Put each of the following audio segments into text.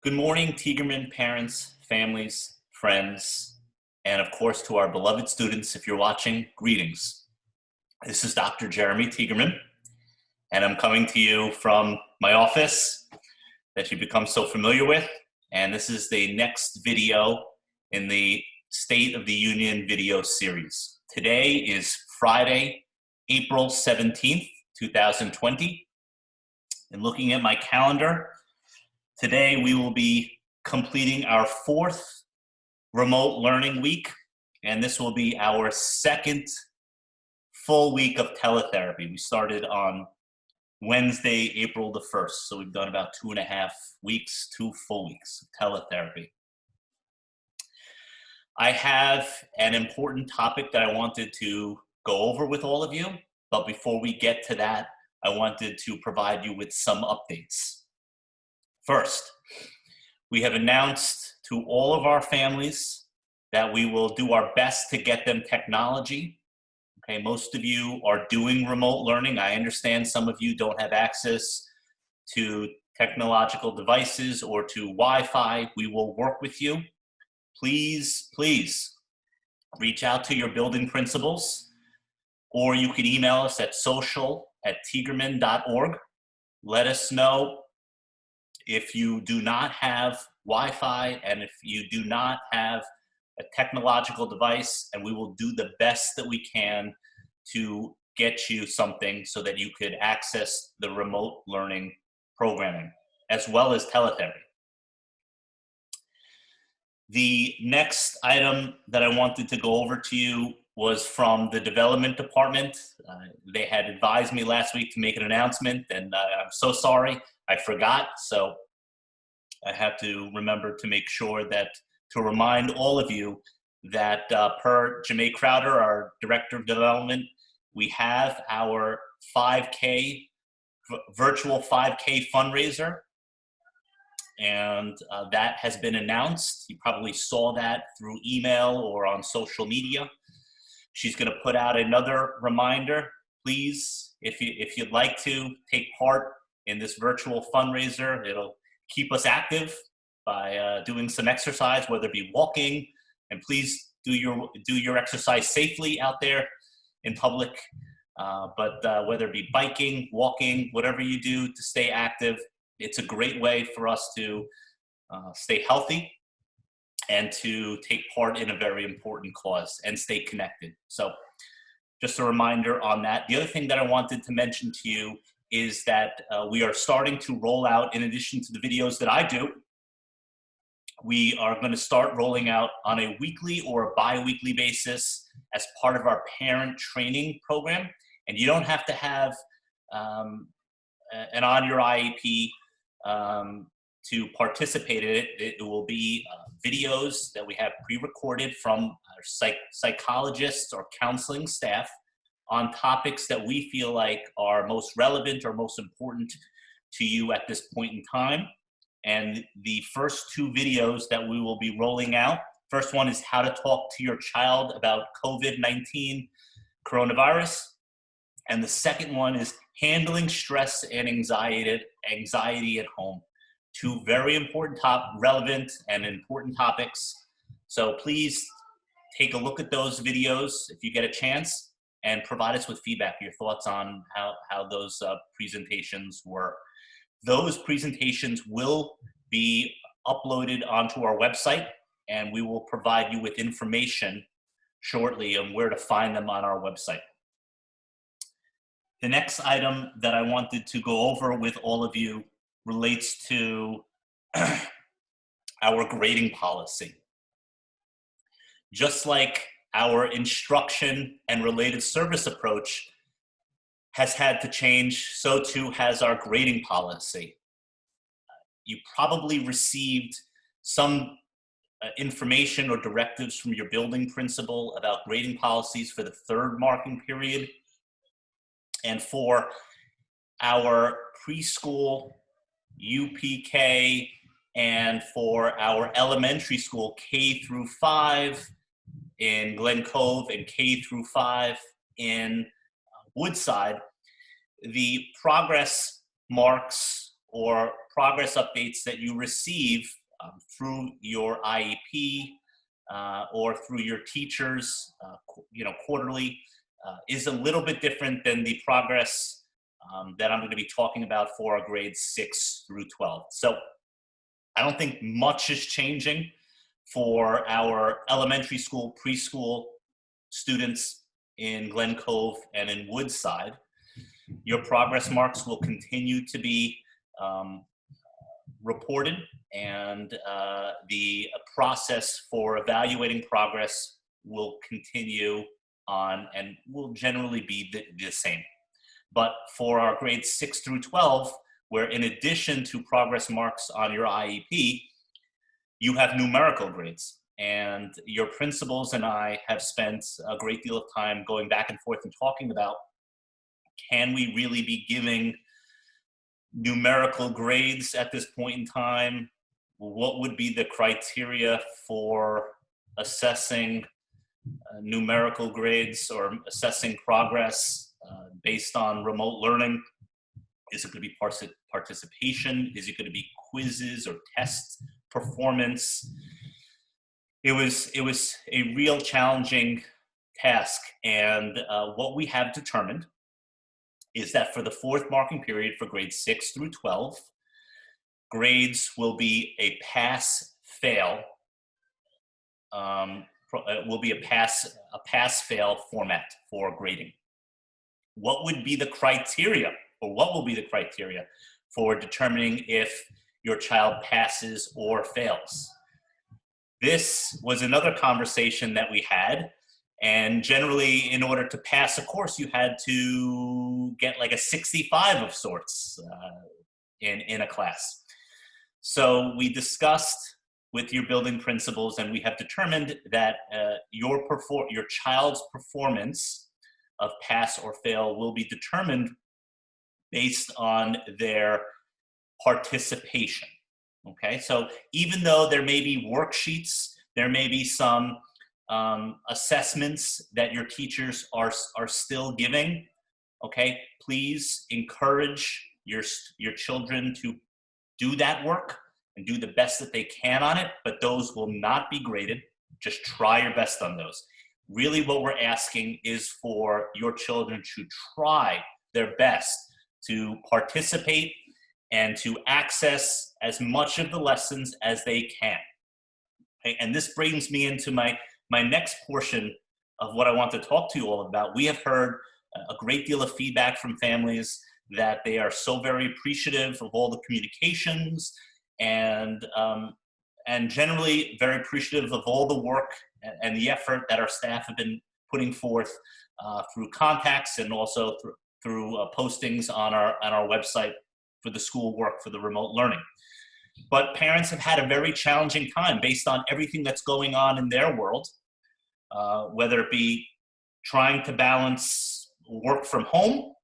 Good morning, Tiegerman parents, families, friends, and of course to our beloved students. If you're watching, greetings. This is Dr. Jeremy Tiegerman, and I'm coming to you from my office that you've become so familiar with. And this is the next video in the State of the Union video series. Today is Friday, April 17th, 2020. And looking at my calendar, today we will be completing our fourth remote learning week, and this will be our second full week of teletherapy. We started on Wednesday, April the 1st, so we've done about 2.5 weeks, 2 full weeks of teletherapy. I have an important topic that I wanted to go over with all of you, but before we get to that, I wanted to provide you with some updates. First, we have announced to all of our families that we will do our best to get them technology. Okay, most of you are doing remote learning. I understand some of you don't have access to technological devices or to Wi-Fi. We will work with you. Please reach out to your building principals, or you can email us at social@tiegerman.org. Let us know if you do not have Wi-Fi and if you do not have a technological device, and we will do the best that we can to get you something so that you could access the remote learning programming as well as teletherapy. The next item that I wanted to go over to you was from the development department. They had advised me last week to make an announcement, and I'm so sorry. I forgot, so I have to remember to make sure to remind all of you that per Janae Crowder, our Director of Development, we have our 5K, virtual 5K fundraiser, and that has been announced. You probably saw that through email or on social media. She's gonna put out another reminder. Please, if you'd like to take part in this virtual fundraiser, it'll keep us active by doing some exercise, whether it be walking, and please do your exercise safely out there in public, but whether it be biking, walking, whatever you do to stay active, it's a great way for us to stay healthy and to take part in a very important cause and stay connected. So just a reminder on that. The other thing that I wanted to mention to you is that we are starting to roll out, in addition to the videos that I do, we are going to start rolling out on a weekly or a bi-weekly basis as part of our parent training program. And you don't have to have an on your IEP to participate in it. It will be videos that we have pre-recorded from our psychologists or counseling staff on topics that we feel like are most relevant or most important to you at this point in time. And the first 2 videos that we will be rolling out, first one is how to talk to your child about COVID-19 coronavirus. And the second one is handling stress and anxiety at home. 2 very important, relevant and important topics. So please take a look at those videos if you get a chance, and provide us with feedback, your thoughts on how those presentations were. Those presentations will be uploaded onto our website, and we will provide you with information shortly on where to find them on our website. The next item that I wanted to go over with all of you relates to our grading policy. Just like our instruction and related service approach has had to change, so too has our grading policy. You probably received some information or directives from your building principal about grading policies for the 3rd marking period. And for our preschool, UPK, and for our elementary school, K through 5, in Glen Cove and K through 5 in Woodside, the progress marks or progress updates that you receive through your IEP or through your teachers, quarterly, is a little bit different than the progress that I'm going to be talking about for our grades 6 through 12. So I don't think much is changing for our elementary school, preschool students in Glen Cove and in Woodside. Your progress marks will continue to be reported, and the process for evaluating progress will continue on and will generally be the same. But for our grades 6 through 12, where in addition to progress marks on your IEP, you have numerical grades. And your principals and I have spent a great deal of time going back and forth and talking about, can we really be giving numerical grades at this point in time? What would be the criteria for assessing numerical grades or assessing progress based on remote learning? Is it going to be participation? Is it going to be quizzes or test performance? It was a real challenging task, and what we have determined is that for the fourth marking period for grades 6 through 12, grades will be a pass-fail. Will be a pass-fail format for grading. What would be the criteria, or what will be the criteria for determining if your child passes or fails? This was another conversation that we had, and generally in order to pass a course, you had to get like a 65 of sorts in a class. So we discussed with your building principals, and we have determined that your child's performance of pass or fail will be determined based on their participation. Okay, so even though there may be worksheets, there may be some assessments that your teachers are still giving, okay, please encourage your children to do that work and do the best that they can on it, but those will not be graded. Just try your best on those. Really what we're asking is for your children to try their best to participate and to access as much of the lessons as they can. Okay? And this brings me into my next portion of what I want to talk to you all about. We have heard a great deal of feedback from families that they are so very appreciative of all the communications and generally very appreciative of all the work and the effort that our staff have been putting forth through contacts and also through postings on our website for the school work, for the remote learning. But parents have had a very challenging time based on everything that's going on in their world, whether it be trying to balance work from home,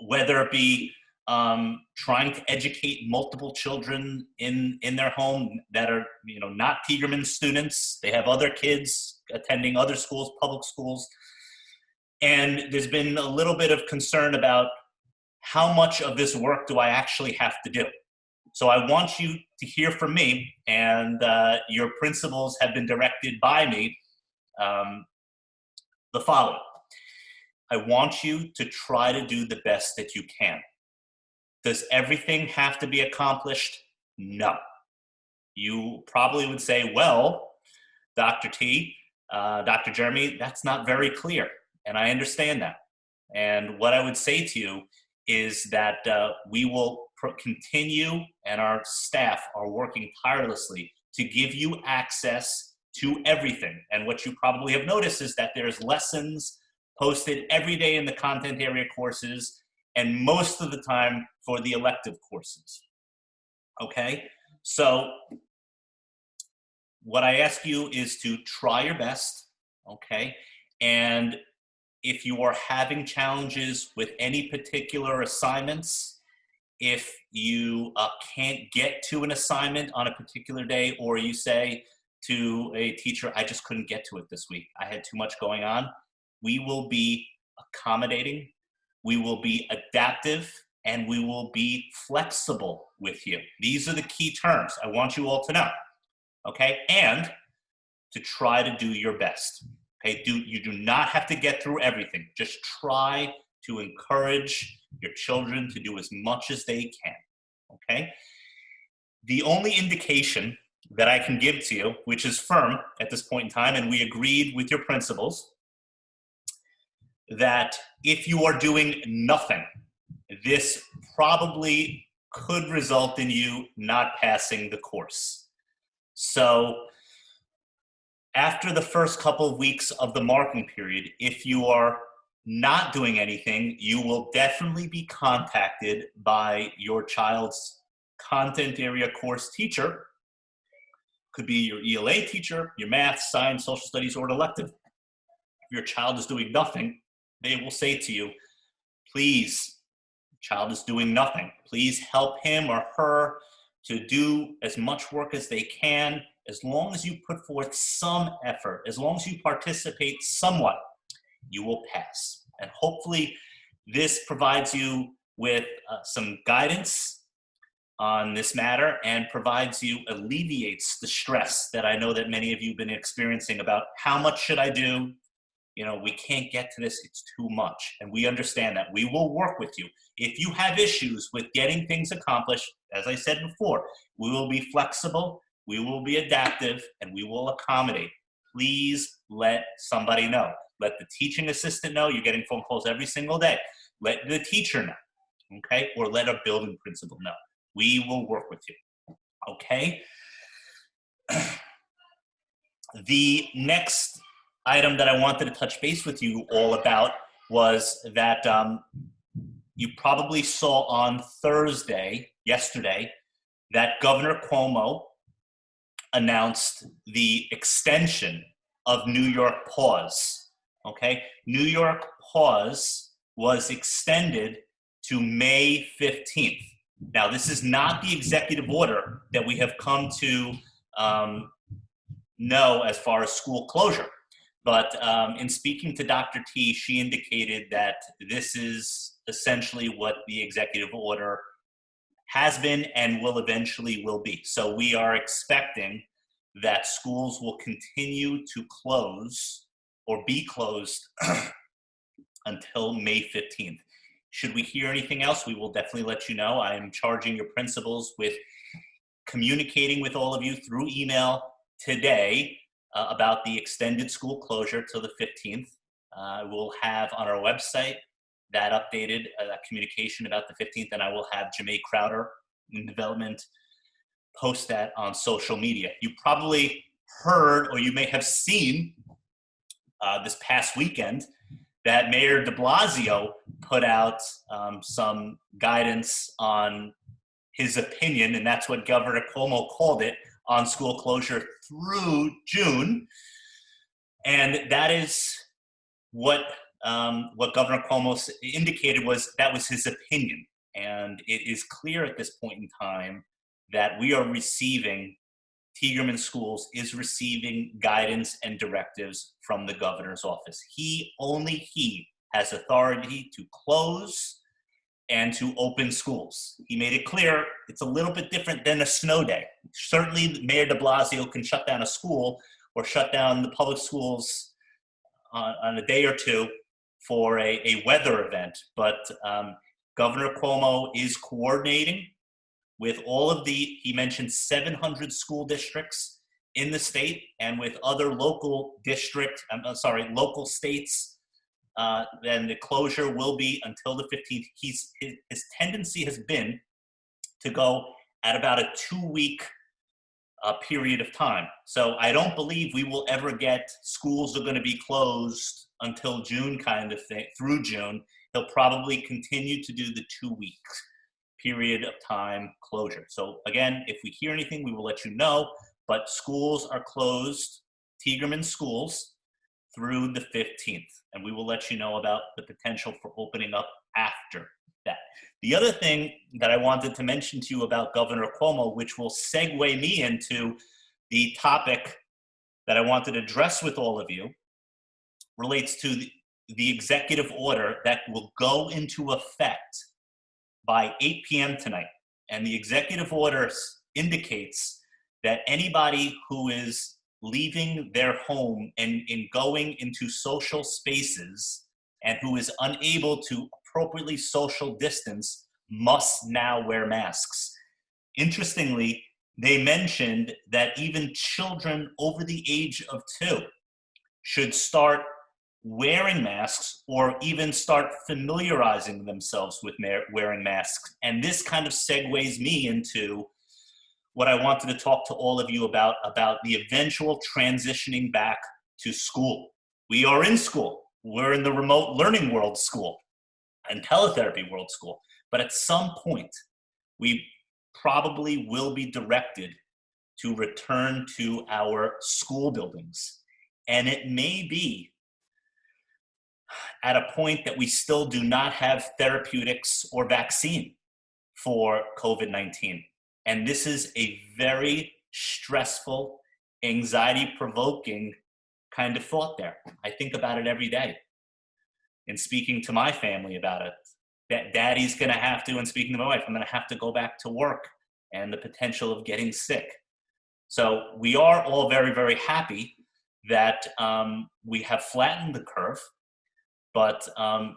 whether it be trying to educate multiple children in their home that are not Tiegerman students. They have other kids attending other schools, public schools. And there's been a little bit of concern about how much of this work do I actually have to do? So I want you to hear from me, and your principals have been directed by me the following. I want you to try to do the best that you can. Does everything have to be accomplished? No. You probably would say, well, Dr. T, Dr. Jeremy, that's not very clear. And I understand that. And what I would say to you is that we will continue, and our staff are working tirelessly to give you access to everything. And what you probably have noticed is that there's lessons posted every day in the content area courses, and most of the time for the elective courses. Okay? So what I ask you is to try your best, okay? And if you are having challenges with any particular assignments, if you can't get to an assignment on a particular day, or you say to a teacher, I just couldn't get to it this week, I had too much going on, we will be accommodating, we will be adaptive, and we will be flexible with you. These are the key terms I want you all to know, okay? And to try to do your best, okay? You do not have to get through everything. Just try to encourage your children to do as much as they can, okay? The only indication that I can give to you, which is firm at this point in time, and we agreed with your principals, that if you are doing nothing, this probably could result in you not passing the course. So after the first couple of weeks of the marking period, if you are not doing anything, you will definitely be contacted by your child's content area course teacher. Could be your ELA teacher, your math, science, social studies, or an elective. If your child is doing nothing, they will say to you, please, child is doing nothing. Please help him or her to do as much work as they can. As long as you put forth some effort, as long as you participate somewhat, you will pass. And hopefully this provides you with some guidance on this matter and alleviates the stress that I know that many of you have been experiencing about how much should I do? You know, we can't get to this, it's too much. And we understand that. We will work with you. If you have issues with getting things accomplished, as I said before, we will be flexible, we will be adaptive, and we will accommodate. Please let somebody know. Let the teaching assistant know. You're getting phone calls every single day. Let the teacher know, okay? Or let a building principal know. We will work with you, okay? The next item that I wanted to touch base with you all about was that you probably saw on yesterday, that Governor Cuomo announced the extension of New York Pause, okay? New York Pause was extended to May 15th. Now, this is not the executive order that we have come to know as far as school closure. But in speaking to Dr. T, she indicated that this is essentially what the executive order has been and will be. So we are expecting that schools will continue to close or be closed until May 15th. Should we hear anything else, we will definitely let you know. I am charging your principals with communicating with all of you through email today about the extended school closure till the 15th. We'll have on our website that updated communication about the 15th, and I will have Jamae Crowder in development post that on social media. You probably heard, or you may have seen this past weekend, that Mayor de Blasio put out some guidance on his opinion, and that's what Governor Cuomo called it, on school closure through June. And that is what Governor Cuomo indicated was his opinion. And it is clear at this point in time that we are receiving, Tiegerman Schools is receiving guidance and directives from the governor's office. Only he has authority to close and to open schools. He made it clear it's a little bit different than a snow day. Certainly, Mayor de Blasio can shut down a school or shut down the public schools on a day or two for a weather event. But Governor Cuomo is coordinating with all of he mentioned 700 school districts in the state and with other local states. Then the closure will be until the 15th. His tendency has been to go at about a 2-week period of time. So I don't believe we will ever get schools are going to be closed until June kind of thing, through June. He'll probably continue to do the 2-week period of time closure. So again, if we hear anything, we will let you know, but schools are closed, Tiegerman schools, through the 15th. And we will let you know about the potential for opening up after that. The other thing that I wanted to mention to you about Governor Cuomo, which will segue me into the topic that I wanted to address with all of you, relates to the executive order that will go into effect by 8 p.m. tonight. And the executive order indicates that anybody who is leaving their home and going into social spaces and who is unable to appropriately social distance must now wear masks. Interestingly, they mentioned that even children over the age of 2 should start wearing masks or even start familiarizing themselves with wearing masks. And this kind of segues me into what I wanted to talk to all of you about the eventual transitioning back to school. We are in school. We're in the remote learning world school and teletherapy world school. But at some point, we probably will be directed to return to our school buildings. And it may be at a point that we still do not have therapeutics or vaccine for COVID-19. And this is a very stressful, anxiety-provoking kind of thought there. I think about it every day. And speaking to my family about it, that daddy's gonna have to, and speaking to my wife, I'm gonna have to go back to work and the potential of getting sick. So we are all very, very happy that we have flattened the curve, but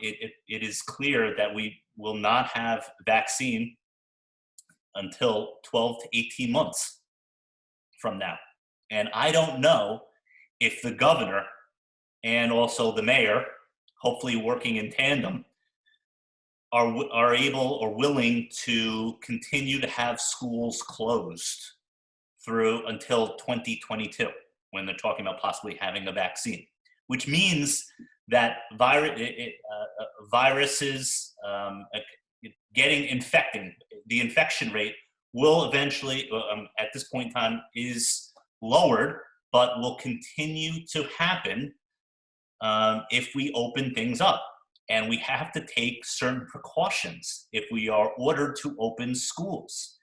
it is clear that we will not have vaccine until 12 to 18 months from now. And I don't know if the governor and also the mayor, hopefully working in tandem, are able or willing to continue to have schools closed through until 2022, when they're talking about possibly having a vaccine, which means that viruses infecting, the infection rate will eventually, at this point in time, is lowered, but will continue to happen if we open things up. And we have to take certain precautions if we are ordered to open schools.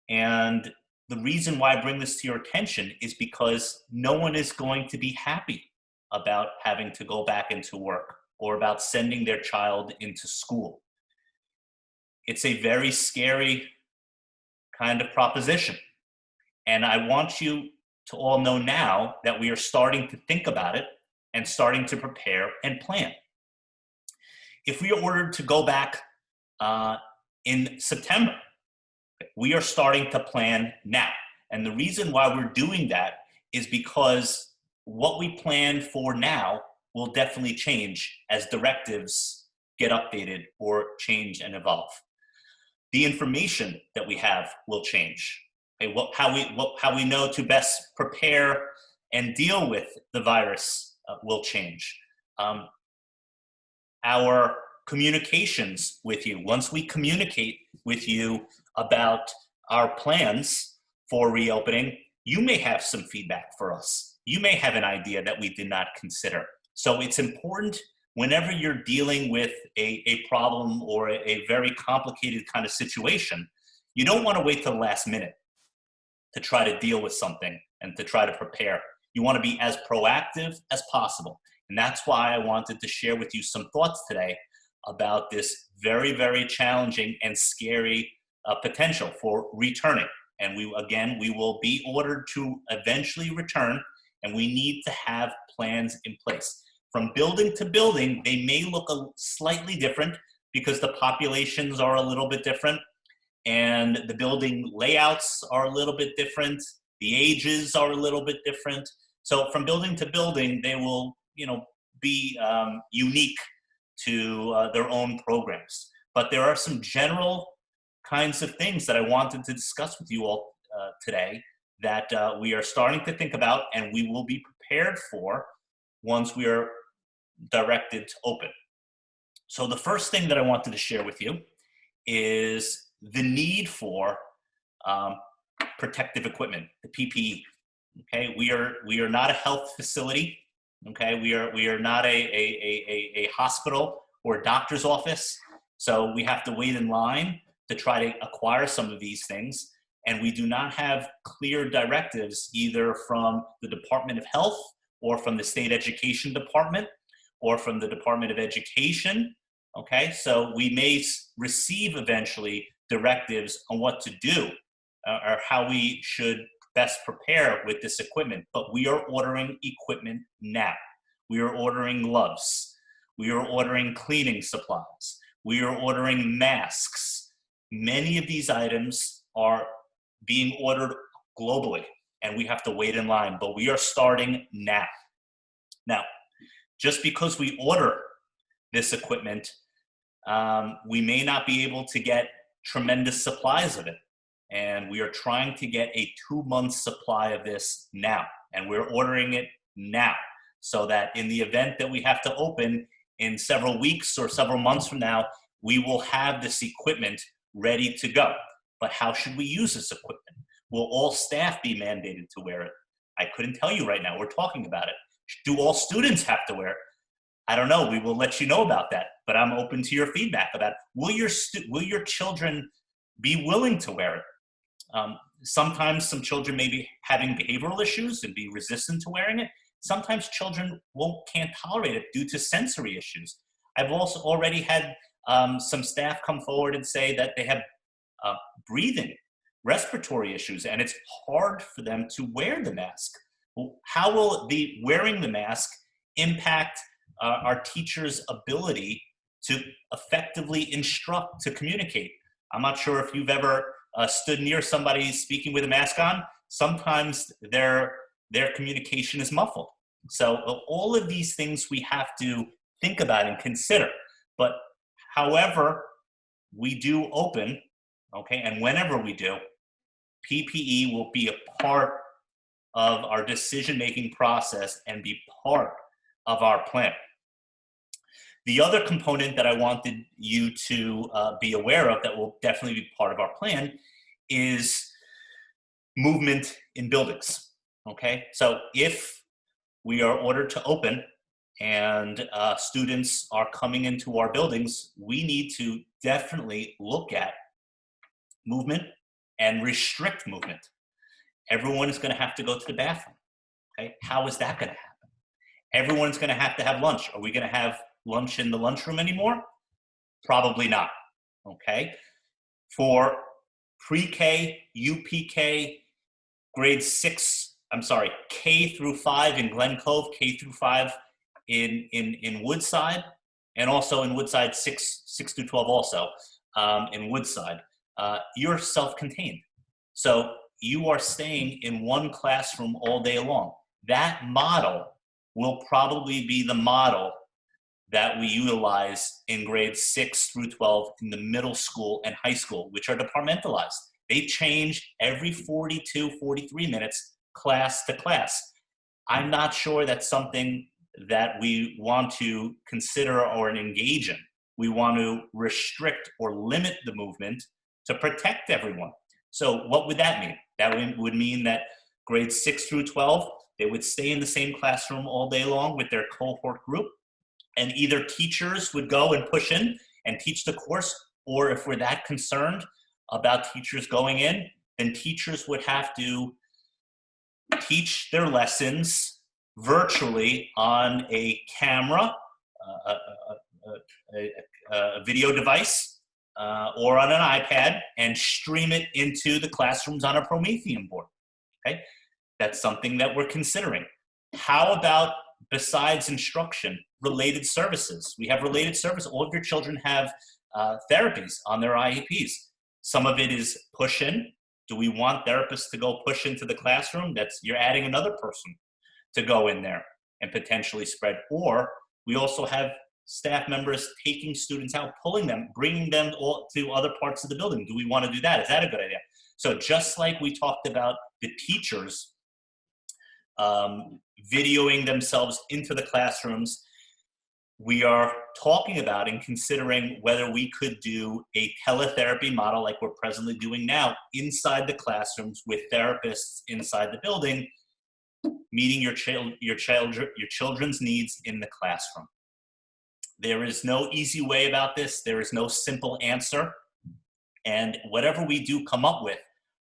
And the reason why I bring this to your attention is because no one is going to be happy about having to go back into work or about sending their child into school. It's a very scary kind of proposition. And I want you to all know now that we are starting to think about it and starting to prepare and plan. If we are ordered to go back in September, we are starting to plan now. And the reason why we're doing that is because what we plan for now will definitely change as directives get updated or change and evolve. The information that we have will change. Okay, how we know to best prepare and deal with the virus will change. Our communications with you, once we communicate with you about our plans for reopening, you may have some feedback for us. You may have an idea that we did not consider. So it's important whenever you're dealing with a problem or a very complicated kind of situation, you don't want to wait till the last minute to try to deal with something and to try to prepare. You want to be as proactive as possible. And that's why I wanted to share with you some thoughts today about this very, very challenging and scary potential for returning. And we will be ordered to eventually return, and we need to have plans in place. From building to building, they may look slightly different because the populations are a little bit different and the building layouts are a little bit different. The ages are a little bit different. So from building to building, they will, be unique to their own programs. But there are some general kinds of things that I wanted to discuss with you all today that we are starting to think about and we will be prepared for once we are directed to open. So the first thing that I wanted to share with you is the need for protective equipment, the PPE. Okay, we are not a health facility. Okay, we are not a hospital or a doctor's office. So we have to wait in line to try to acquire some of these things. And we do not have clear directives either from the Department of Health or from the State Education Department or from the Department of Education Okay, so we may receive eventually directives on what to do or how we should best prepare with this equipment, but we are ordering equipment now. We are ordering gloves. We are ordering cleaning supplies. We are ordering masks. Many of these items are being ordered globally, and we have to wait in line, but we are starting now. Now, just because we order this equipment, we may not be able to get tremendous supplies of it. And we are trying to get a 2-month supply of this now. And we're ordering it now so that in the event that we have to open in several weeks or several months from now, we will have this equipment ready to go. But how should we use this equipment? Will all staff be mandated to wear it? I couldn't tell you right now. We're talking about it. Do all students have to wear it? I don't know. We will let you know about that. But I'm open to your feedback about will your children be willing to wear it? Sometimes some children may be having behavioral issues and be resistant to wearing it. Sometimes children can't tolerate it due to sensory issues. I've also already had some staff come forward and say that they have breathing, respiratory issues, and it's hard for them to wear the mask. How will the wearing the mask impact our teachers' ability to effectively instruct, to communicate? I'm not sure if you've ever stood near somebody speaking with a mask on. Sometimes their communication is muffled. So all of these things we have to think about and consider. But however we do open, okay, and whenever we do, PPE will be a part of our decision-making process and be part of our plan. The other component that I wanted you to be aware of that will definitely be part of our plan is movement in buildings, okay? So if we are ordered to open and students are coming into our buildings, we need to definitely look at movement and restrict movement. Everyone is gonna have to go to the bathroom, okay? How is that gonna happen? Everyone's gonna have to have lunch. Are we gonna have lunch in the lunchroom anymore? Probably not, okay? For pre-K, UPK, K through 5 in Glen Cove, K through 5 in Woodside, and also in Woodside 6 through 12 also in Woodside. You're self-contained. So you are staying in one classroom all day long. That model will probably be the model that we utilize in grades 6 through 12 in the middle school and high school, which are departmentalized. They change every 42, 43 minutes, class to class. I'm not sure that's something that we want to consider or engage in. We want to restrict or limit the movement to protect everyone. So what would that mean? That would mean that grades 6 through 12, they would stay in the same classroom all day long with their cohort group, and either teachers would go and push in and teach the course, or if we're that concerned about teachers going in, then teachers would have to teach their lessons virtually on a camera, a video device, or on an iPad, and stream it into the classrooms on a Promethean board, okay? That's something that we're considering. How about, besides instruction, related services? We have related services. All of your children have therapies on their IEPs. Some of it is push-in. Do we want therapists to go push into the classroom? You're adding another person to go in there and potentially spread. Or we also have staff members taking students out, pulling them, bringing them all to other parts of the building. Do we want to do that? Is that a good idea? So just like we talked about the teachers videoing themselves into the classrooms, we are talking about and considering whether we could do a teletherapy model like we're presently doing now inside the classrooms with therapists inside the building, meeting your children's needs in the classroom. There is no easy way about this. There is no simple answer. And whatever we do come up with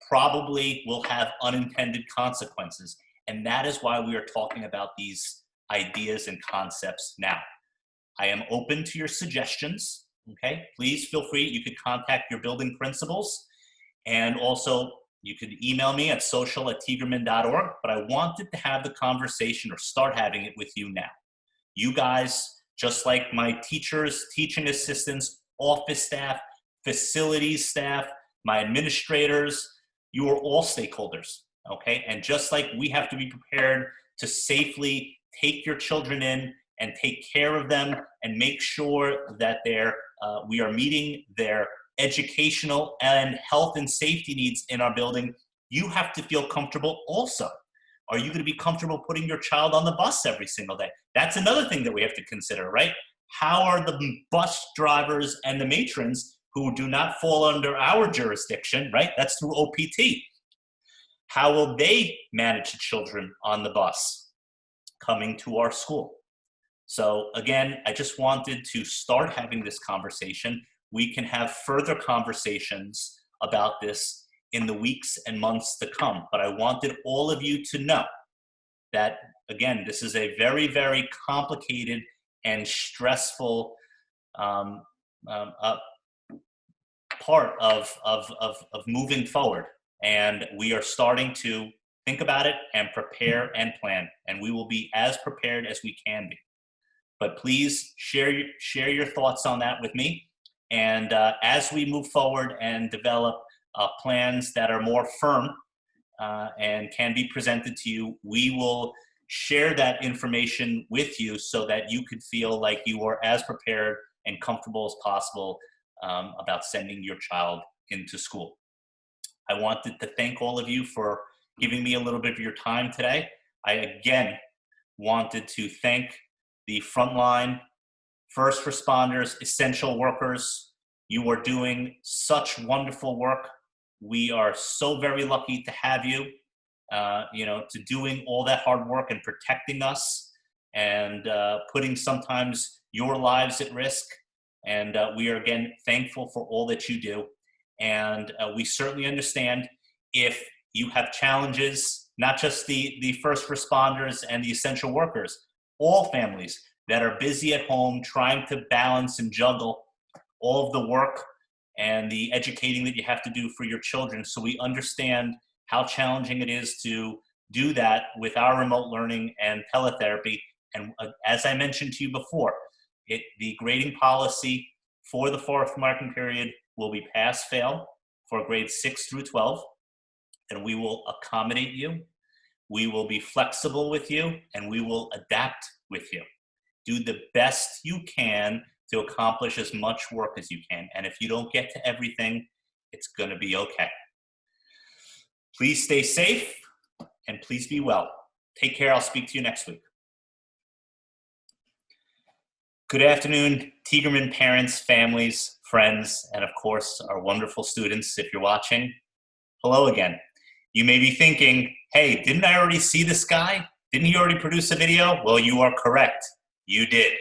probably will have unintended consequences. And that is why we are talking about these ideas and concepts now. I am open to your suggestions, okay? Please feel free. You could contact your building principals, and also you could email me at social@tiegerman.org, but I wanted to have the conversation or start having it with you now. You guys, just like my teachers, teaching assistants, office staff, facilities staff, my administrators, you are all stakeholders, okay? And just like we have to be prepared to safely take your children in and take care of them and make sure that we are meeting their educational and health and safety needs in our building, you have to feel comfortable also. Are you going to be comfortable putting your child on the bus every single day? That's another thing that we have to consider, right? How are the bus drivers and the matrons who do not fall under our jurisdiction, right? That's through OPT. How will they manage the children on the bus coming to our school? So again, I just wanted to start having this conversation. We can have further conversations about this in the weeks and months to come. But I wanted all of you to know that, again, this is a very, very complicated and stressful part of moving forward. And we are starting to think about it and prepare and plan. And we will be as prepared as we can be. But please share your thoughts on that with me. And as we move forward and develop plans that are more firm and can be presented to you, we will share that information with you so that you could feel like you are as prepared and comfortable as possible about sending your child into school. I wanted to thank all of you for giving me a little bit of your time today. I again wanted to thank the frontline first responders, essential workers. You are doing such wonderful work. We are so very lucky to have you, to doing all that hard work and protecting us and putting sometimes your lives at risk. And we are again thankful for all that you do. And we certainly understand if you have challenges, not just the first responders and the essential workers, all families that are busy at home trying to balance and juggle all of the work and the educating that you have to do for your children. So we understand how challenging it is to do that with our remote learning and teletherapy. And as I mentioned to you before, the grading policy for the fourth marking period will be pass-fail for grades 6 through 12, and we will accommodate you. We will be flexible with you, and we will adapt with you. Do the best you can to accomplish as much work as you can. And if you don't get to everything, it's going to be okay. Please stay safe and please be well. Take care. I'll speak to you next week. Good afternoon, Tiegerman parents, families, friends, and of course, our wonderful students. If you're watching, hello again. You may be thinking, hey, didn't I already see this guy? Didn't he already produce a video? Well, you are correct. You did.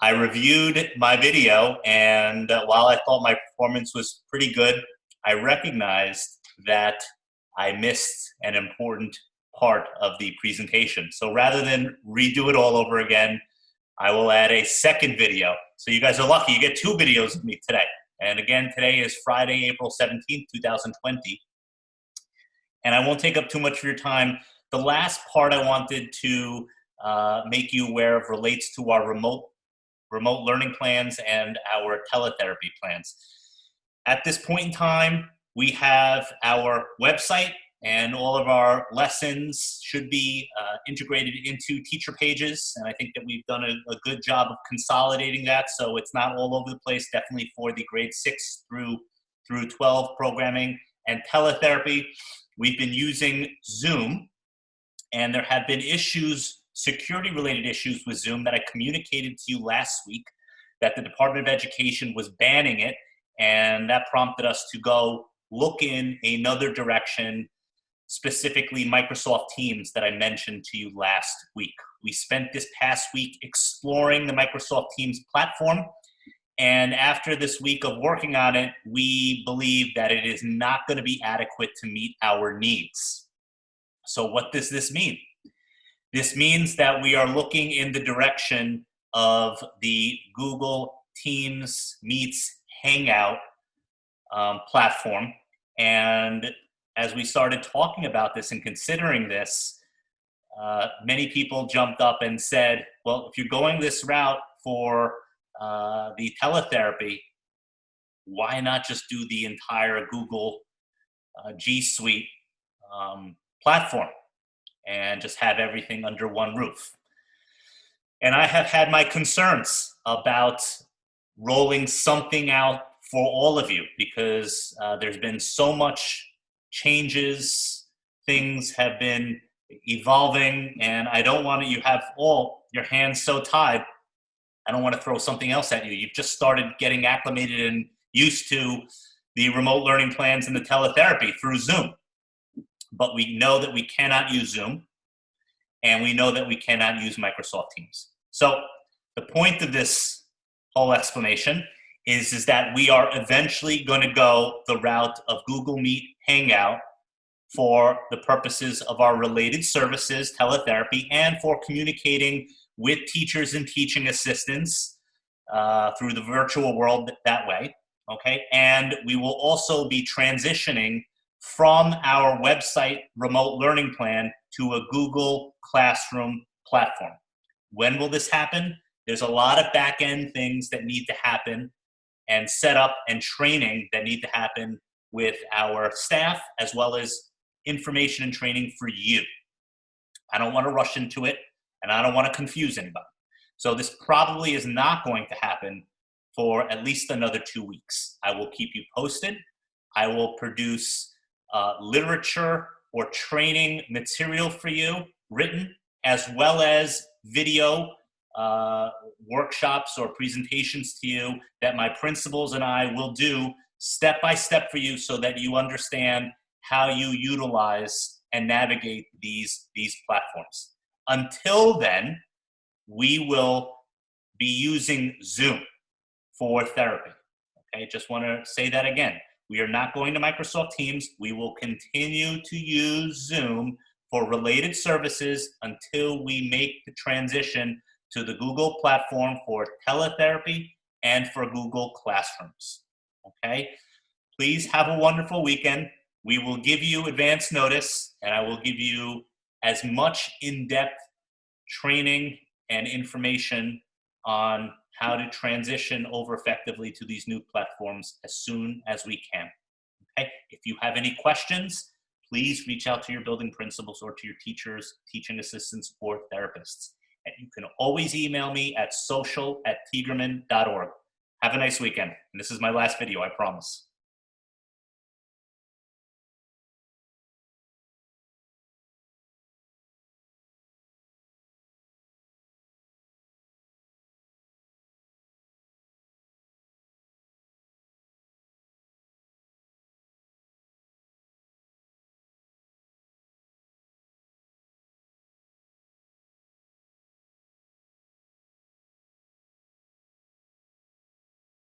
I reviewed my video, and while I thought my performance was pretty good, I recognized that I missed an important part of the presentation. So rather than redo it all over again, I will add a second video. So you guys are lucky, you get 2 videos of me today. And again, today is Friday, April 17th, 2020. And I won't take up too much of your time. The last part I wanted to make you aware of relates to our remote learning plans and our teletherapy plans. At this point in time, we have our website, and all of our lessons should be integrated into teacher pages. And I think that we've done a good job of consolidating that, so it's not all over the place, definitely for the grade 6 through 12 programming and teletherapy. We've been using Zoom, and there have been issues, security-related issues with Zoom that I communicated to you last week, that the Department of Education was banning it, and that prompted us to go look in another direction, specifically Microsoft Teams that I mentioned to you last week. We spent this past week exploring the Microsoft Teams platform, and after this week of working on it, we believe that it is not going to be adequate to meet our needs. So what does this mean? This means that we are looking in the direction of the Google Teams Meets Hangout platform. And as we started talking about this and considering this, many people jumped up and said, well, if you're going this route for the teletherapy, why not just do the entire Google G Suite platform and just have everything under one roof? And I have had my concerns about rolling something out for all of you because there's been so much changes, things have been evolving, and I don't want you have all your hands so tied. I don't want to throw something else at you. You've just started getting acclimated and used to the remote learning plans and the teletherapy through Zoom. But we know that we cannot use Zoom, and we know that we cannot use Microsoft Teams. So the point of this whole explanation is that we are eventually going to go the route of Google Meet Hangout for the purposes of our related services, teletherapy, and for communicating with teachers and teaching assistants through the virtual world that way, okay? And we will also be transitioning from our website remote learning plan to a Google Classroom platform. When will this happen? There's a lot of back-end things that need to happen and setup and training that need to happen with our staff, as well as information and training for you. I don't want to rush into it, and I don't want to confuse anybody. So this probably is not going to happen for at least another 2 weeks. I will keep you posted. I will produce literature or training material for you, written, as well as video workshops or presentations to you that my principals and I will do step by step for you so that you understand how you utilize and navigate these platforms. Until then, we will be using Zoom for therapy. Okay, just want to say that again. We are not going to Microsoft Teams. We will continue to use Zoom for related services until we make the transition to the Google platform for teletherapy and for Google Classrooms. Okay, please have a wonderful weekend. We will give you advance notice, and I will give you as much in-depth training and information on how to transition over effectively to these new platforms as soon as we can. Okay? If you have any questions, please reach out to your building principals or to your teachers, teaching assistants, or therapists. And you can always email me at social@tiegerman.org. Have a nice weekend. And this is my last video, I promise.